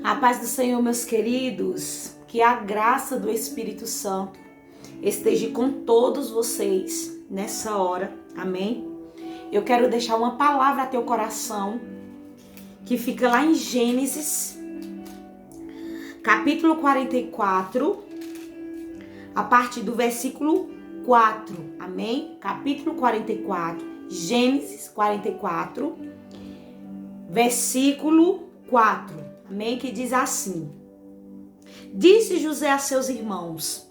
A paz do Senhor, meus queridos, que a graça do Espírito Santo esteja com todos vocês nessa hora, amém? Eu quero deixar uma palavra a teu coração, que fica lá em Gênesis, capítulo 44, a partir do versículo 4, amém? Capítulo 44, Gênesis 44, versículo 4. Amém? Que diz assim: Disse José a seus irmãos: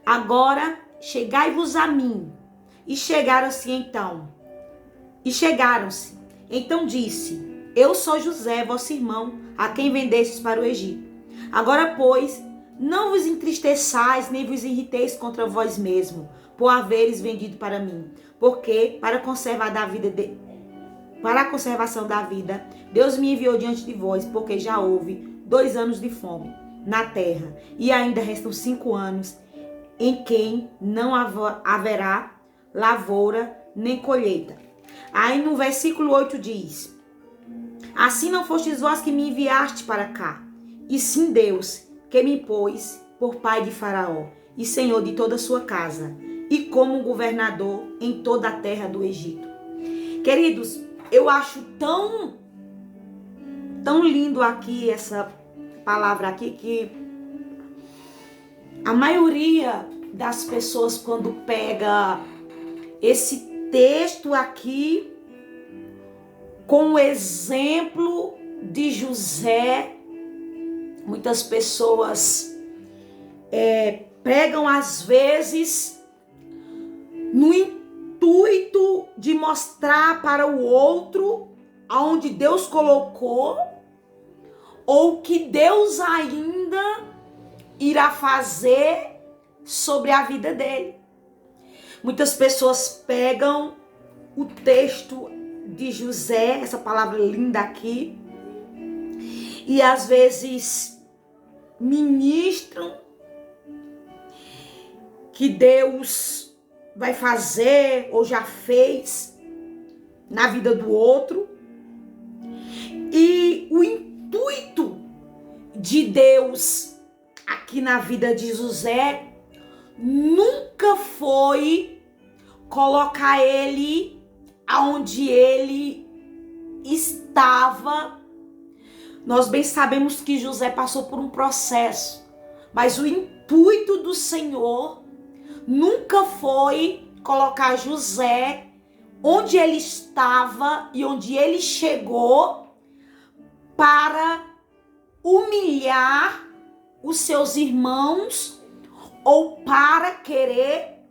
Agora chegai-vos a mim. E chegaram-se. Então disse: Eu sou José, vosso irmão, a quem vendestes para o Egito. Agora, pois, não vos entristeçais, nem vos irriteis contra vós mesmo, por haveres vendido para mim. Porque, para a conservação da vida, Deus me enviou diante de vós, porque já houve 2 anos de fome na terra, e ainda restam 5 anos, em quem não haverá lavoura nem colheita. Aí no versículo 8 diz: Assim não fostes vós que me enviaste para cá, e sim Deus, que me pôs por pai de Faraó, e senhor de toda a sua casa, e como governador em toda a terra do Egito. Queridos, eu acho tão lindo aqui essa palavra aqui, que a maioria das pessoas, quando pega esse texto aqui com o exemplo de José, muitas pessoas pregam às vezes no intuito de mostrar para o outro aonde Deus colocou, ou que Deus ainda irá fazer sobre a vida dele. Muitas pessoas pegam o texto de José, essa palavra linda aqui, e às vezes ministram que Deus vai fazer ou já fez na vida do outro. E o intuito de Deus aqui na vida de José nunca foi colocar ele aonde ele estava. Nós bem sabemos que José passou por um processo, mas o intuito do Senhor nunca foi colocar José onde ele estava e onde ele chegou para humilhar os seus irmãos ou para querer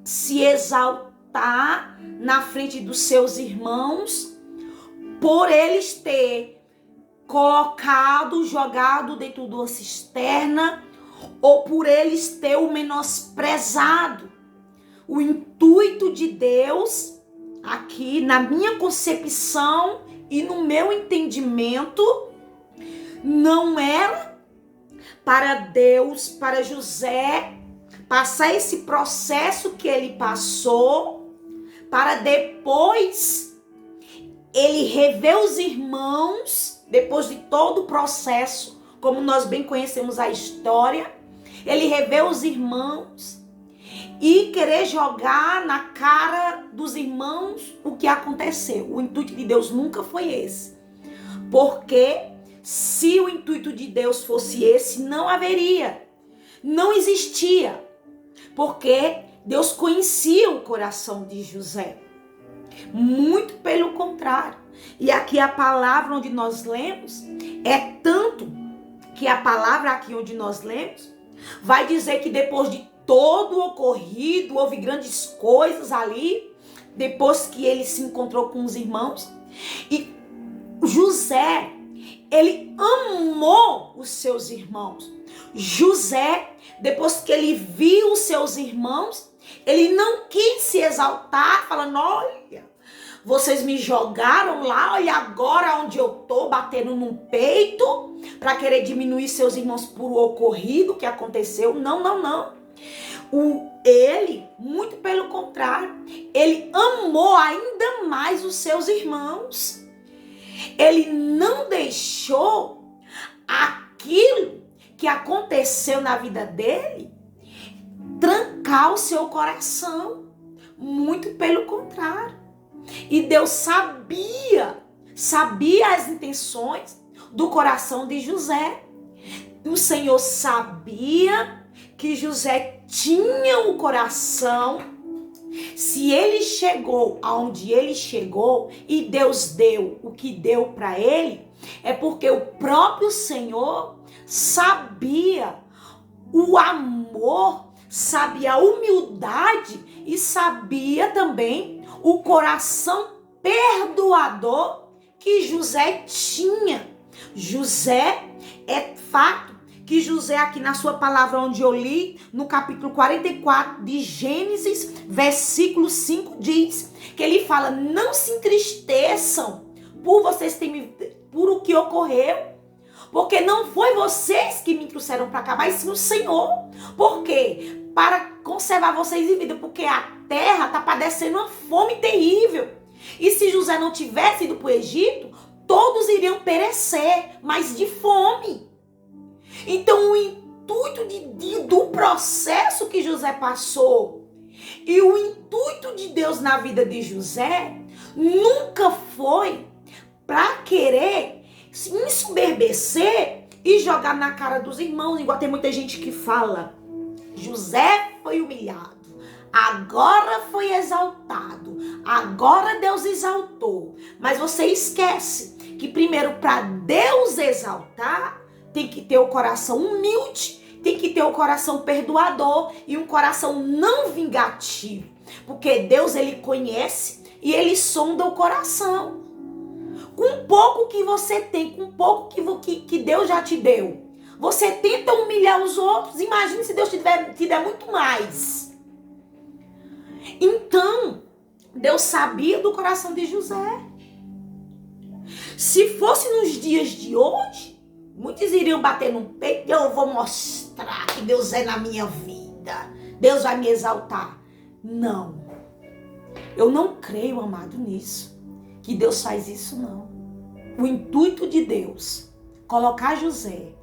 se exaltar na frente dos seus irmãos por eles ter jogado dentro de uma cisterna, ou por eles ter o menosprezado. O intuito de Deus aqui, na minha concepção e no meu entendimento, não era para Deus, para José, passar esse processo que ele passou, para depois ele rever os irmãos, depois de todo o processo, como nós bem conhecemos a história, ele rever os irmãos e querer jogar na cara dos irmãos o que aconteceu. O intuito de Deus nunca foi esse. Porque se o intuito de Deus fosse esse, não haveria. Não existia. Porque Deus conhecia o coração de José. Muito pelo contrário. E aqui a palavra onde nós lemos, é tanto que a palavra aqui onde nós lemos vai dizer que depois de todo o ocorrido, houve grandes coisas ali, depois que ele se encontrou com os irmãos. E José, ele amou os seus irmãos. José, depois que ele viu os seus irmãos, ele não quis se exaltar, falando: olha, vocês me jogaram lá, olha agora onde eu tô, batendo no peito, para querer diminuir seus irmãos por o ocorrido que aconteceu. Não. Ele, muito pelo contrário, ele amou ainda mais os seus irmãos. Ele não deixou que aconteceu na vida dele trancar o seu coração. Muito pelo contrário. E Deus sabia as intenções do coração de José. O Senhor sabia que José tinha o coração. Se ele chegou aonde ele chegou e Deus deu o que deu para ele, é porque o próprio Senhor sabia o amor, sabia a humildade e sabia também o coração perdoador que José tinha. José, é fato que José, aqui na sua palavra onde eu li, no capítulo 44 de Gênesis, versículo 5, diz que ele fala: não se entristeçam por o que ocorreu, porque não foi vocês que me trouxeram para cá, mas sim o Senhor. Por quê? Para conservar vocês em vida, porque a terra está padecendo uma fome terrível. E se José não tivesse ido para o Egito, todos iriam perecer, mas de fome. Então o intuito do processo que José passou e o intuito de Deus na vida de José nunca foi para querer se ensoberbecer e jogar na cara dos irmãos, igual tem muita gente que fala: José foi humilhado, agora foi exaltado, agora Deus exaltou. Mas você esquece que primeiro, para Deus exaltar, tem que ter o coração humilde, tem que ter o coração perdoador e um coração não vingativo. Porque Deus, ele conhece e ele sonda o coração. Com pouco que você tem, com pouco que Deus já te deu, você tenta humilhar os outros. Imagine se Deus te der muito mais. Então, Deus sabia do coração de José. Se fosse nos dias de hoje, muitos iriam bater no peito: eu vou mostrar que Deus é na minha vida, Deus vai me exaltar. Não. Eu não creio, amado, nisso, que Deus faz isso, não. O intuito de Deus colocar José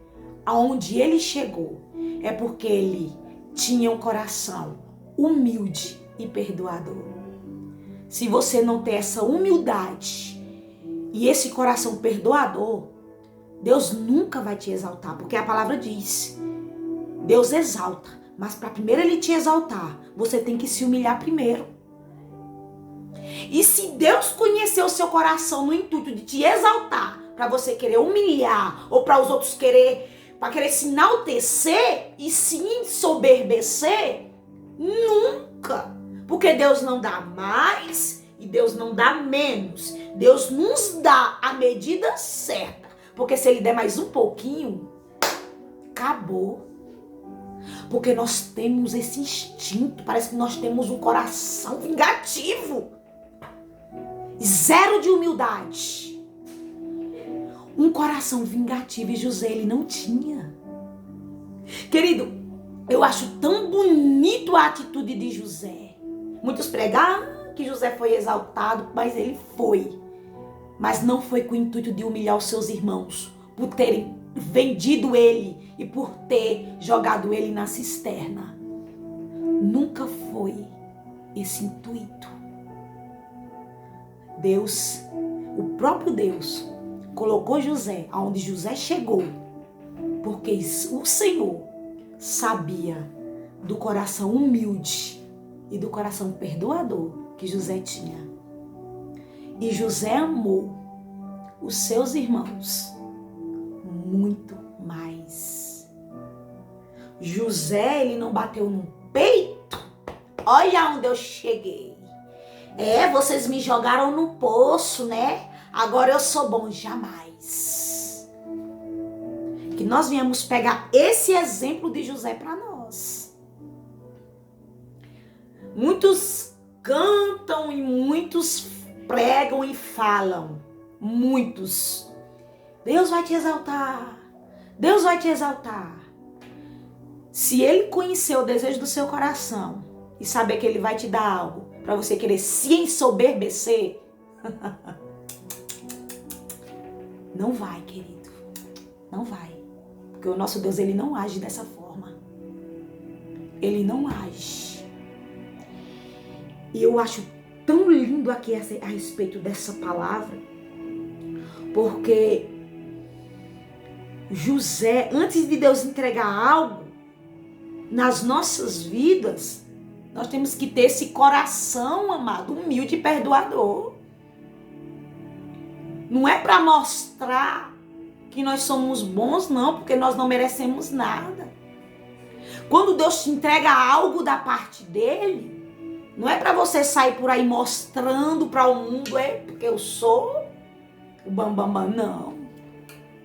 aonde ele chegou é porque ele tinha um coração humilde e perdoador. Se você não tem essa humildade e esse coração perdoador, Deus nunca vai te exaltar, porque a palavra diz: Deus exalta, mas para primeiro ele te exaltar, você tem que se humilhar primeiro. E se Deus conhecer o seu coração no intuito de te exaltar, para você querer humilhar, ou para os outros para querer se enaltecer e se ensoberbecer, nunca. Porque Deus não dá mais e Deus não dá menos. Deus nos dá a medida certa. Porque se ele der mais um pouquinho, acabou. Porque nós temos esse instinto, parece que nós temos um coração vingativo. Zero de humildade. Um coração vingativo, e José, ele não tinha. Querido, eu acho tão bonito a atitude de José. Muitos pregam que José foi exaltado, mas ele foi. Mas não foi com o intuito de humilhar os seus irmãos, por terem vendido ele e por ter jogado ele na cisterna. Nunca foi esse intuito. Deus, o próprio Deus, colocou José aonde José chegou, porque o Senhor sabia do coração humilde e do coração perdoador que José tinha. E José amou os seus irmãos muito mais. José, ele não bateu no peito. Olha onde eu cheguei. Vocês me jogaram no poço, né? Agora eu sou bom. Jamais. Que nós viemos pegar esse exemplo de José para nós. Muitos cantam e muitos pregam e falam. Muitos. Deus vai te exaltar. Deus vai te exaltar. Se ele conhecer o desejo do seu coração e saber que ele vai te dar algo para você querer se ensoberbecer, não vai, querido. Não vai. Porque o nosso Deus, ele não age dessa forma. Ele não age. E eu acho tão lindo aqui a respeito dessa palavra, porque José, antes de Deus entregar algo nas nossas vidas, nós temos que ter esse coração, amado, humilde e perdoador. Não é para mostrar que nós somos bons, não, porque nós não merecemos nada. Quando Deus te entrega algo da parte dele, não é para você sair por aí mostrando para o mundo, porque eu sou o bambambam, não.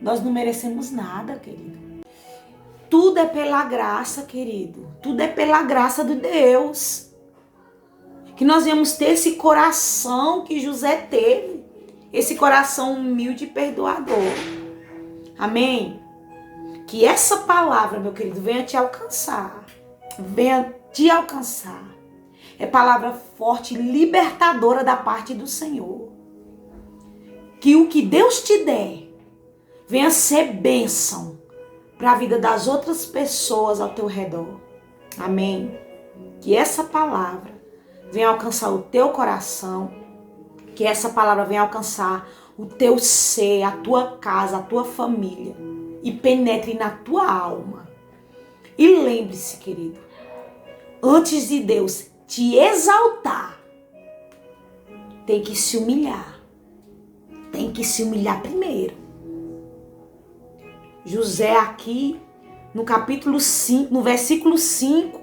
Nós não merecemos nada, querido. Tudo é pela graça, querido. Tudo é pela graça de Deus. Que nós viemos ter esse coração que José teve. Esse coração humilde e perdoador. Amém? Que essa palavra, meu querido, venha te alcançar. Venha te alcançar. É palavra forte, libertadora da parte do Senhor. Que o que Deus te der venha ser bênção para a vida das outras pessoas ao teu redor. Amém? Que essa palavra venha alcançar o teu coração. Que essa palavra venha alcançar o teu ser, a tua casa, a tua família. E penetre na tua alma. E lembre-se, querido, antes de Deus te exaltar, tem que se humilhar. Tem que se humilhar primeiro. José aqui, no capítulo 5, no versículo 5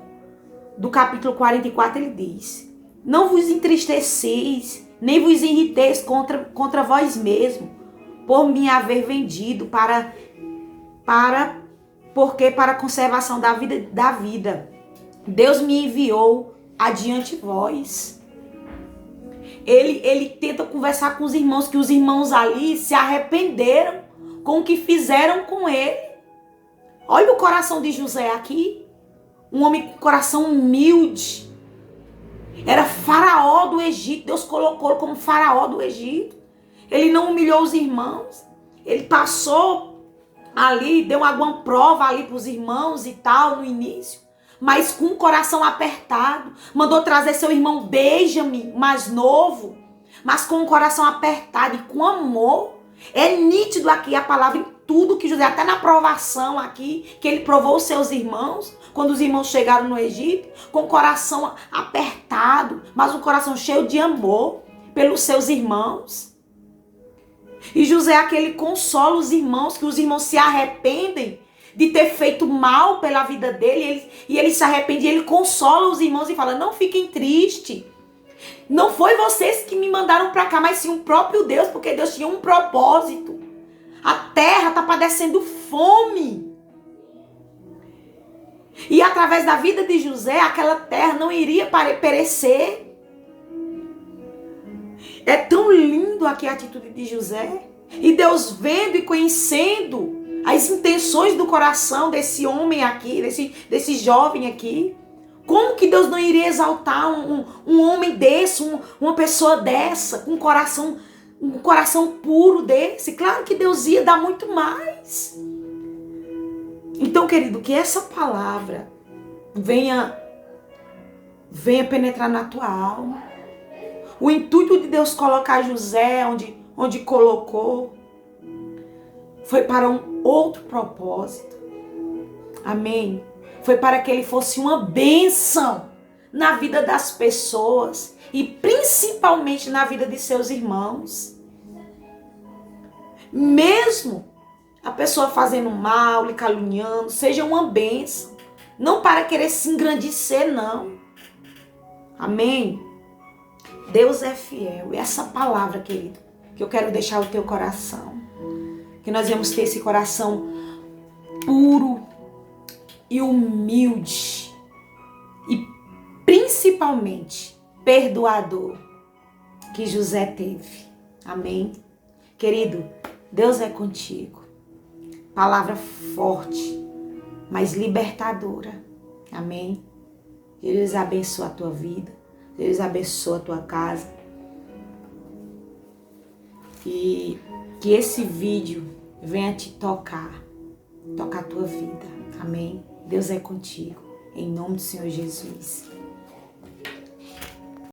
do capítulo 44, ele diz: não vos entristeceis, nem vos irriteis contra vós mesmo, por me haver vendido porque para a conservação da vida, Deus me enviou adiante vós. Ele tenta conversar com os irmãos, que os irmãos ali se arrependeram com o que fizeram com ele. Olha o coração de José aqui. Um homem com coração humilde. Era faraó do Egito. Deus colocou como faraó do Egito. Ele não humilhou os irmãos. Ele passou ali, deu alguma prova ali para os irmãos e tal no início. Mas com o coração apertado. Mandou trazer seu irmão Benjamim, mais novo. Mas com o coração apertado e com amor. É nítido aqui a palavra em tudo que José, até na provação aqui, que ele provou os seus irmãos, quando os irmãos chegaram no Egito, com o coração apertado, mas um coração cheio de amor pelos seus irmãos. E José aqui, ele consola os irmãos, que os irmãos se arrependem de ter feito mal pela vida dele, e ele se arrepende, e ele consola os irmãos e fala: não fiquem tristes. Não foi vocês que me mandaram para cá, mas sim o próprio Deus, porque Deus tinha um propósito. A terra está padecendo fome. E através da vida de José, aquela terra não iria perecer. É tão lindo aqui a atitude de José. E Deus vendo e conhecendo as intenções do coração desse homem aqui, desse jovem aqui. Como que Deus não iria exaltar um homem desse, uma pessoa dessa, com um coração puro desse? Claro que Deus ia dar muito mais. Então, querido, que essa palavra venha penetrar na tua alma. O intuito de Deus colocar José onde colocou foi para um outro propósito. Amém? Foi para que ele fosse uma bênção na vida das pessoas e principalmente na vida de seus irmãos. Mesmo a pessoa fazendo mal, lhe caluniando, seja uma bênção. Não para querer se engrandecer, não. Amém? Deus é fiel. E essa palavra, querido, que eu quero deixar o teu coração. Que nós vamos ter esse coração puro e humilde e principalmente perdoador que José teve. Amém? Querido, Deus é contigo. Palavra forte, mas libertadora. Amém? Deus abençoe a tua vida. Deus abençoe a tua casa. E que esse vídeo venha te tocar. tocar a tua vida. Amém? Deus é contigo. Em nome do Senhor Jesus.